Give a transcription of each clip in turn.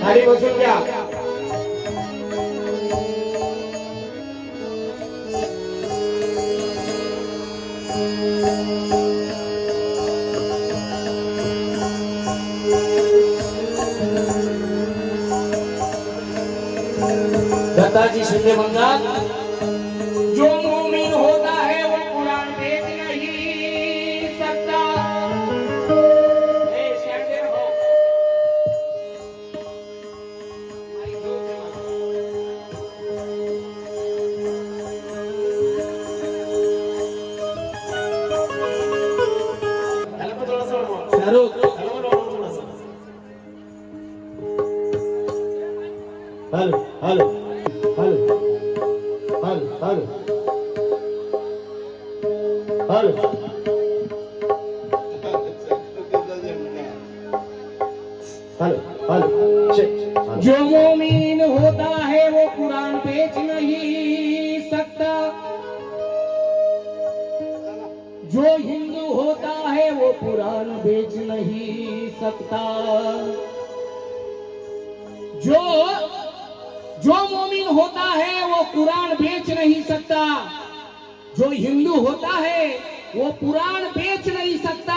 खाली बसून घ्या. दत्ताजी शिंदे म्हणतात, जो मुमिन होता है वो कुरान बेच नहीं सकता. Hello hello hello hello hello hello hello hello. जो मोमिन होता है वो कुरान बेच नहीं सकता. जो हिंदू होता है वो कुरान बेच नहीं सकता. जो मोमिन होता है वो कुरान बेच नहीं सकता. जो हिंदू होता है वो कुरान बेच नहीं सकता.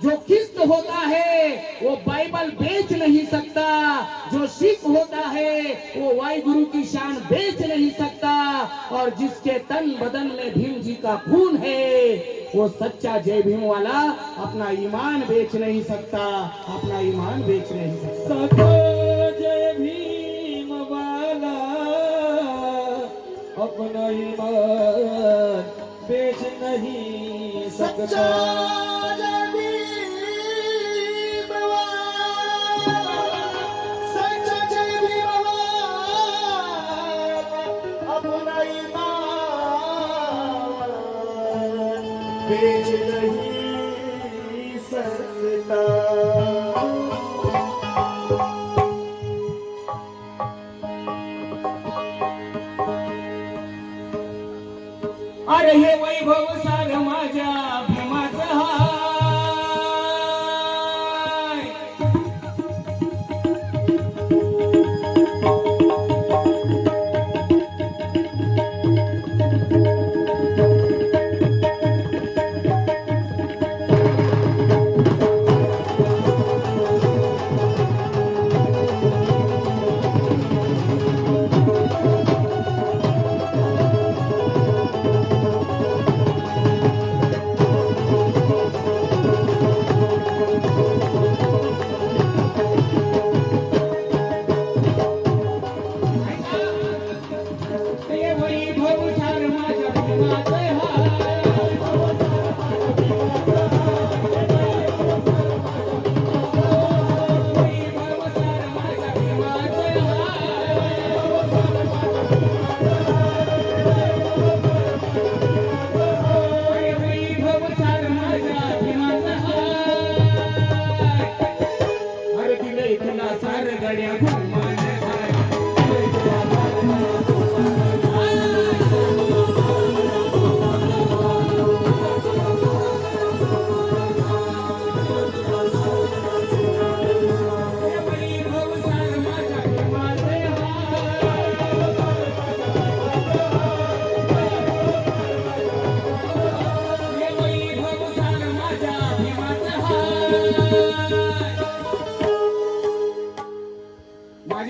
जो ख्रिस्त होता है वो बाइबल बेच नहीं सकता. जो सिख होता है वो वाहिगुरु की शान बेच नहीं सकता. और जिसके तन बदन में भीम जी का खून है वो सच्चा जय भीम वाला अपना ईमान बेच नहीं सकता. अपना ईमान बेच नहीं सकता. जय भीम वाला अपना ईमान बेच नहीं सकता. बेच नहीं सकता. अरे हे वैभव सार माझ्या भीमाचं हाय.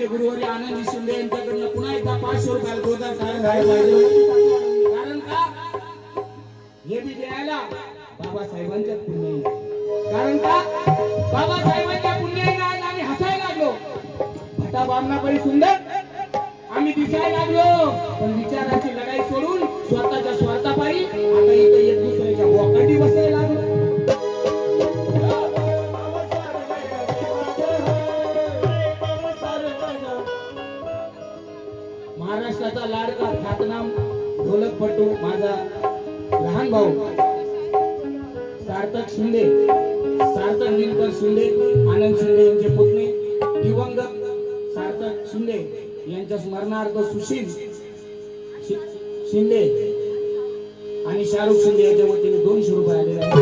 गुरुवारी आनंदी शिंदे यांच्याकडनं पुन्हा एकदा 500 रुपयाला जोरदार कारण का हे बी द्यायला बाबासाहेबांच्या पुण्य. कारण का बाबासाहेबांच्या पुण्याने आज आम्ही हसायला लागलो. भटा बामना परी सुंदर आम्ही दिसायला लागलो. पण विचाराची लढाई सोडून स्वतःच्या स्वार्थापायी आता इथे एक दुसऱ्याच्या बोकांडी बसायला लागलो. सार्थक शिंदे, सार्थक दिनकर शिंदे, आनंद शिंदे यांचे पुतणे, दिवंगत सार्थक शिंदे यांच्या स्मरणार्थ सुशील शिंदे आणि शाहरुख शिंदे यांच्या वतीने 200 रुपये आलेले आहेत.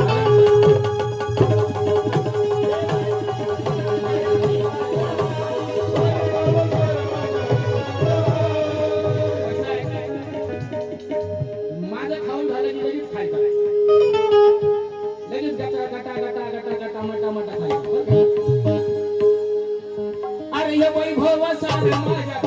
माझं खाऊन झालं की लगेच खायचं, लगेच गटा गटा गटा गटा गटा मटा मटा खायचं. अरे हे वैभव सारं माझ्या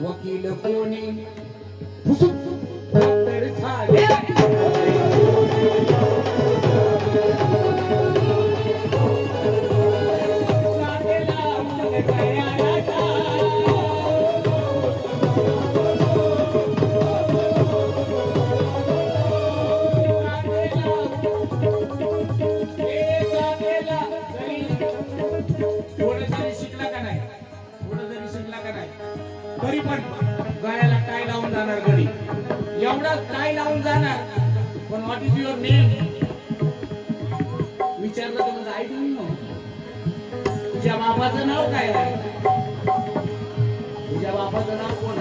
वकील कोणी डॉक्टर झाले तरी पण गळ्याला टाय लावून जाणार घडी एवढा टाय लावून जाणार पण व्हॉट इज युअर नेम विचारलं तर म्हणजे आय डोंट नो तुझ्या बापाचं नाव काय आहे तुझ्या बापाचं नाव कोण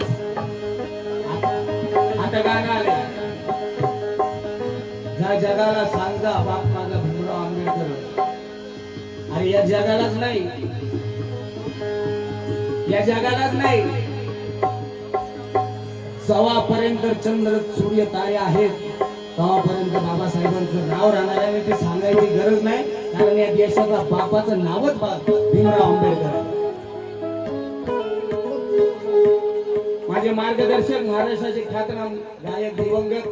आता गाणं आले जा जगाला सांगा बाप माझा भीमराव आंबेडकर अरे या जगालाच नाही या जगालाच नाही सवापर्यंत चंद्र सूर्य तारे आहेत तेव्हापर्यंत बाबासाहेबांचं नाव राहणार आहे ते सांगायची गरज नाही, कारण या देशाचा बापाचं नावच भीमराव आंबेडकर आहे. माझे मार्गदर्शक महाराष्ट्राचे ख्यातनाम गायक दिवंगत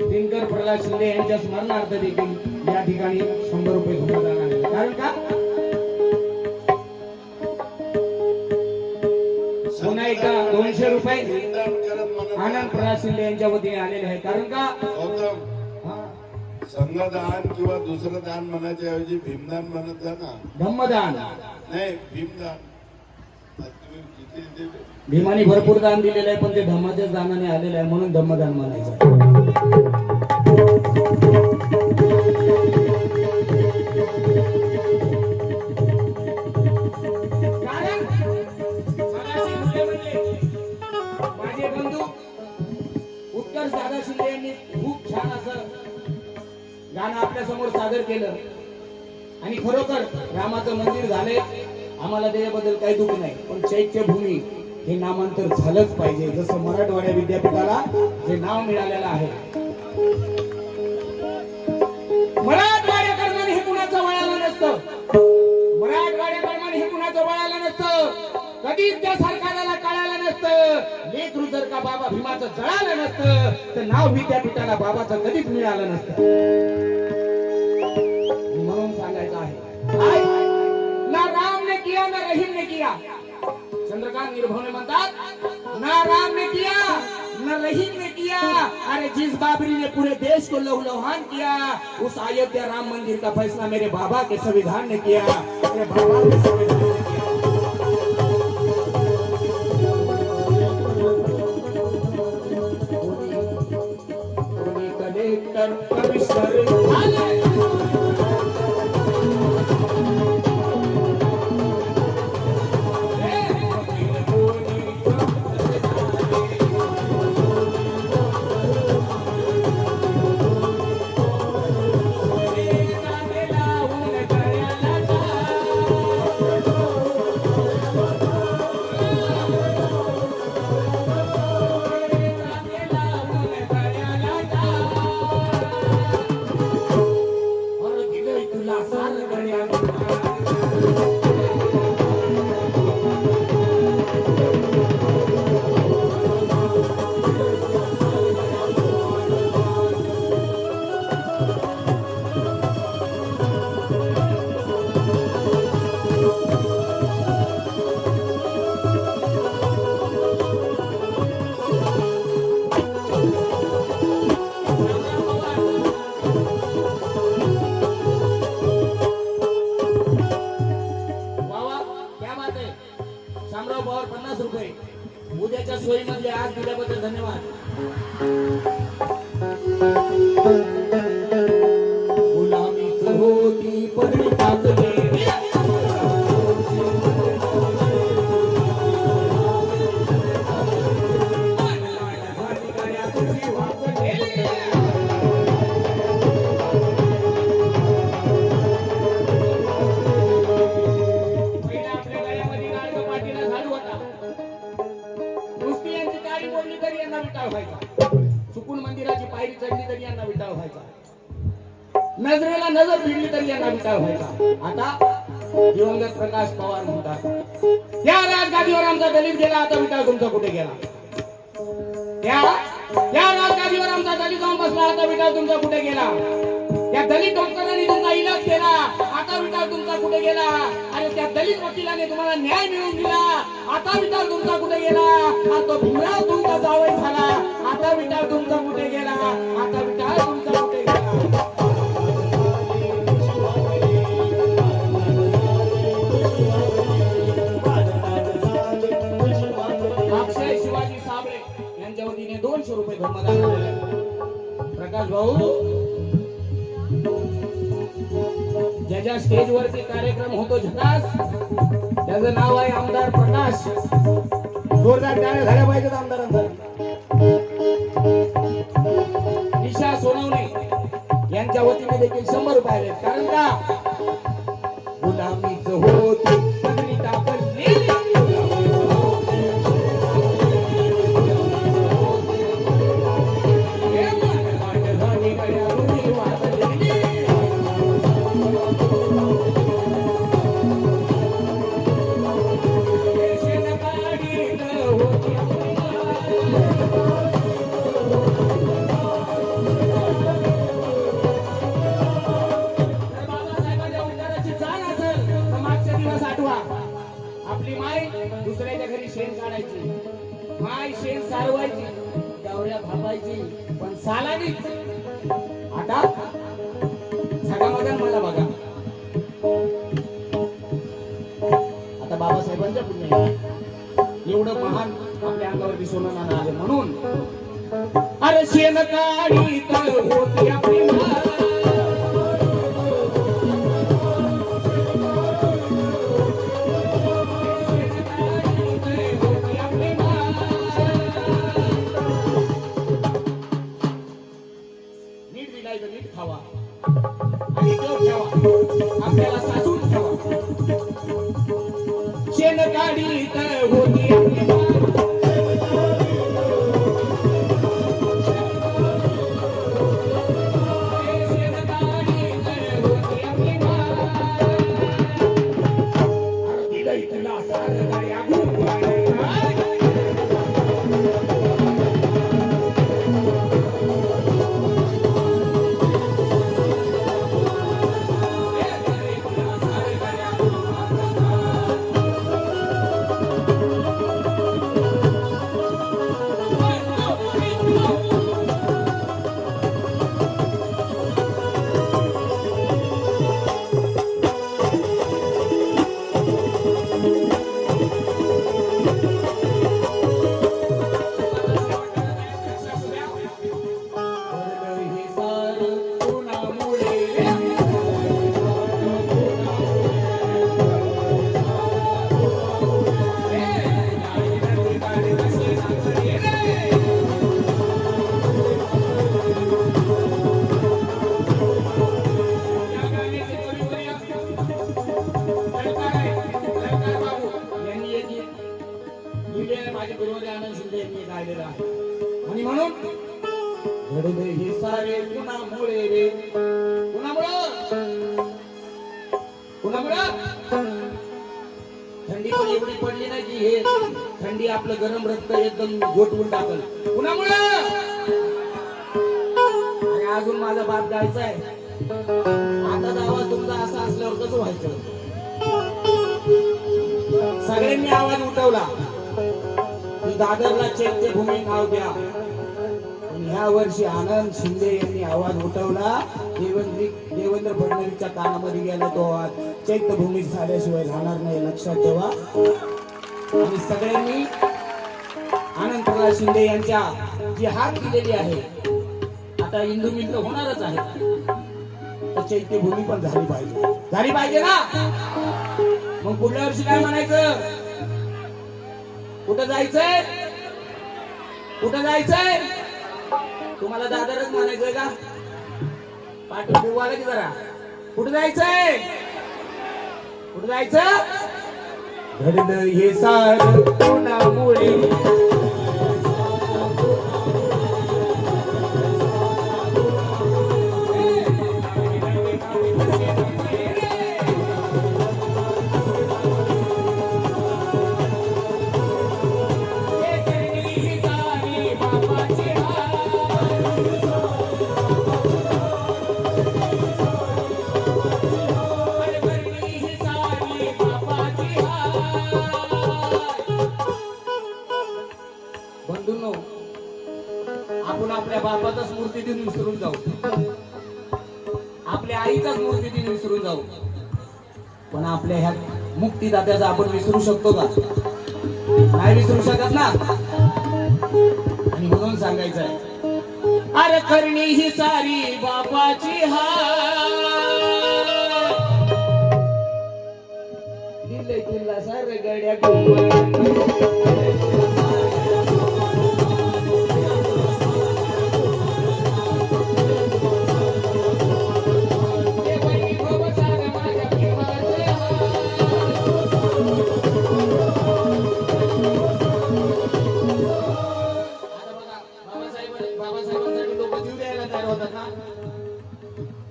दिनकर प्रल्हाद शिंदे यांच्या स्मरणार्थ देखील या ठिकाणी 100 रुपये धुमदान आले. कारण का पुन्हा एकदा 200 रुपये आनंद प्रल्हाद शिंदे यांच्या वतीने आलेले आहे. कारण का संघदान किंवा दुसरं दान म्हणायच्या ऐवजी भीमदान म्हणत जा ना. धम्मदान नाही, भीमदान. भीमाने भरपूर दान दिलेलं आहे, पण ते धम्माच्याच दानाने आलेलं आहे, म्हणून धम्मदान म्हणायचं. माझे बंधू उत्कर्ष दादा शिंदे यांनी खूप छान असं गाणं आपल्या समोर सादर केलं. आणि खरोखर रामाचं मंदिर झाले, आम्हाला त्याच्याबद्दल काही दुःख नाही, पण चैत्यभूमी हे नामांतर झालंच पाहिजे. जसं मराठवाड्या विद्यापीठाला जे नाव मिळालेलं आहे. मराठवाड्याकरमान हे कुणाचं वळालं नसतं, मराठवाड्याकरमान हे कुणाचं वळालं नसतं, कधीच त्या सरकारला कळालं नसतं. लेकरू जर का बाबा भीमाचं जळालं नसतं तर नाव विद्यापीठाला बाबाचं कधीच मिळालं नसतं. म्हणून सांगायचं आहे, ना राम ने किया ना रहीम ने किया. चंद्रकांत निर्भवने म्हणतात, ना राम ने किया न रहीम ने किया, अरे जिस बाबरी ने पूरे देश को लहूलुहान किया, उस अयोध्या राम मंदिर का फैसला मेरे बाबा के संविधान ने किया. मेरे बाबा के संविधान ने किया. कलेक्टर कमिश्नर उद्याच्या सोयीमध्ये आज दिल्याबद्दल धन्यवाद. गुलामीच होती पगडी टाकली, चुकून मंदिराची पायरी चढली तरी यांना विटाळ व्हायचा, नजरेला नजर भिडली तरी यांना विटाळ व्हायचा. आता दिवंगत प्रकाश पवार म्हणतात, त्या राजगादीवर आमचा दलित गेला, आता विटाळ तुमचा कुठे गेला. त्या राजगादीवर आमचा दलित जाऊन बसला, आता विटाळ तुमचा कुठे गेला. त्या दलित डॉक्टरांनी तुमचा इलाज केला, आता विटाळ तुमचा कुठे गेला. आणि त्या दलित वकिलाने तुम्हाला न्याय मिळवून दिला, आता विटाळ तुमचा कुठे गेला. आणि तो भीमराव तुमचा जावई झाला, आता विटाळ तुमचा कुठे गेला. आता विटाळ तुमचा कुठे गेला. अक्षय शिवाजी साबळे यांच्या वतीने 200 रुपये धर्मदान दिले. प्रकाश भाऊ, ज्याच्या स्टेजवरती कार्यक्रम होतो झकास, त्याचं नाव आहे आमदार प्रकाश. जोरदार टाळ्या झाल्या पाहिजेत आमदारांसाठी. निशा सोनवणे यांच्या वतीने देखील 100 रुपये आले. कारण का गुलामीच होती पगडी टाकली, हे आपली माय दुसऱ्याच्या घरी शेण काढायची, माय शेण सारवायची, गवऱ्या भापायची, पण सालानीच. आता झगामगन मला बघा. आता बाबासाहेबांच्या पुण्याने एवढं महान आपल्या अंगावरती सोनं नाणं आले म्हणून अरे शेण काढी तर होती आपली माय. नीट विलायचं, नीट खावा आणि देव ठेवा, आपल्याला सासून ठेवा. शेण काढी तर होती आपली माय. आणि म्हणून घडले हे सारे कुणामुळे रे, कुणामुळं, कुणामुळं. थंडी पण एवढी पडली नाही की हे थंडी आपलं गरम रक्त एकदम गोठवून टाकल. कुणामुळं. आणि अजून माझा बाप गायचा आहे. आताच आवाज तुमचा असा असल्यावर कसं व्हायचं. सगळ्यांनी आवाज उठवला दादरला चैत्यभूमी नाव द्या. ह्या वर्षी आनंद शिंदे यांनी आवाज उठवला. देवेंद्र फडणवीसच्या कानामध्ये गेला तो आवाज. चैत्यभूमी झाल्याशिवाय राहणार नाही, लक्षात ठेवा. आणि सगळ्यांनी आनंद प्रल्हाद शिंदे यांच्या जी हाक दिलेली आहे, आता हिंदू मित्र होणारच आहे, तर चैत्यभूमी पण झाली पाहिजे. झाली पाहिजे ना. मग पुढल्या वर्षी काय म्हणायचं. कुठं जायचंय, कुठं जायचंय. तुम्हाला दादरच म्हणायचंय का. पाठवून ठेवायला की जरा. कुठं जायचंय, कुठं जायचं. घडलं हे सारं कोणामुळे. बंधूंनो, आपण आपल्या बापाचाच मूर्ती दिन विसरून जाऊ, आपल्या आईचाच मूर्ती दिन विसरून जाऊ, पण आपल्या ह्या मुक्तिदात्याचा आपण विसरू शकतो का. नाही विसरू शकत ना. आणि म्हणून सांगायचंय अरे करणी ही सारी बापाची हाय. दिले तुला सार गड्या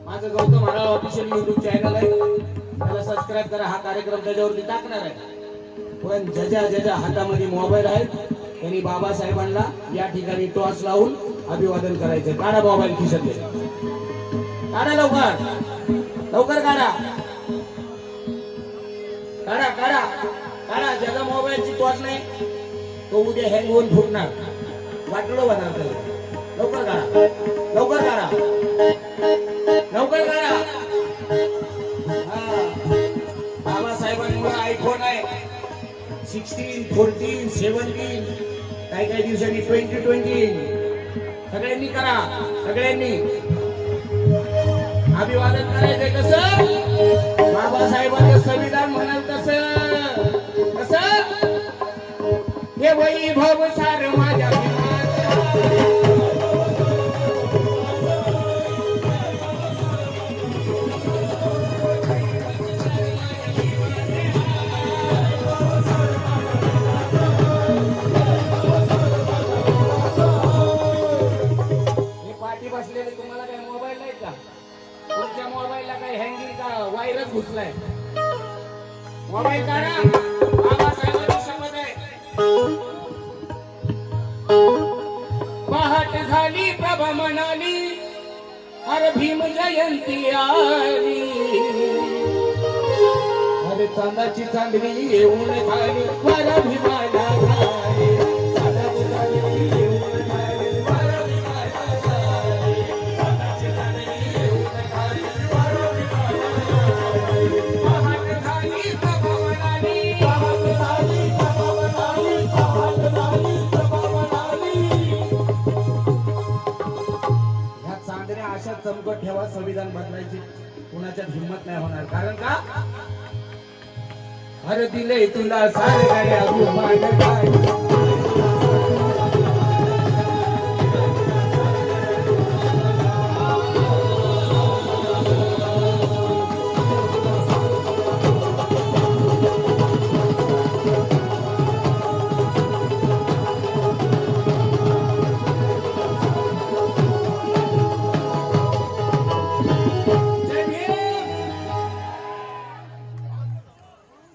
माझं गौतम हराळ ऑफिशियल युट्यूब चॅनल आहे, त्याला सबस्क्राईब करा. हा कार्यक्रम त्याच्यावरती टाकणार आहे. पण ज्याच्या हातामध्ये मोबाईल आहे त्यांनी बाबासाहेबांना या ठिकाणी टॉर्च लावून अभिवादन करायचं. काढा मोबाईल खिशातले, काढा लवकर, लवकर काढा, काढा काढा काढा. ज्याचा मोबाईलची तोड नाही तो उद्या हँग होऊन फुटणार. वाटलं बघा लवकर करा, लवकर करा, लवकर करा. हा बाबासाहेबांमुळे आयफोन आहे 16, 14, 17 काही काही दिवसांनी 2020. सगळ्यांनी करा, सगळ्यांनी अभिवादन करायचंय. कसं बाबासाहेबांचं संविधान म्हणाल तसं. कसं हे वैभव सार माझ्या बसलेले. तुम्हाला काय मोबाईल नाही का? तुमच्या मोबाईलला काय हँगिंग का व्हायरस घुसलाय? मोबाईल काढा. बाबासाहेबांची शपथ आहे. पहाट झाली प्रभा म्हणाली अरे भीम जयंती आली. अरे चांदाची चांदणी येऊन खाली वर भीमाला खाली. चांदाची चांदणी येऊन खाली वर भीमाला खाली. चांदाची चांदणी येऊन खाली वर भीमाला खाली. पहाट झाली प्रभा म्हणाली, पहाट झाली प्रभा म्हणाली, पहाट झाली प्रभा म्हणाली. ह्या चांदण्या अशा चमकत ठेवा, संविधान बदलायची कुणाच्यात हिंमत नाही होणार. कारण का हर दिले तुला सारे अभिमान काय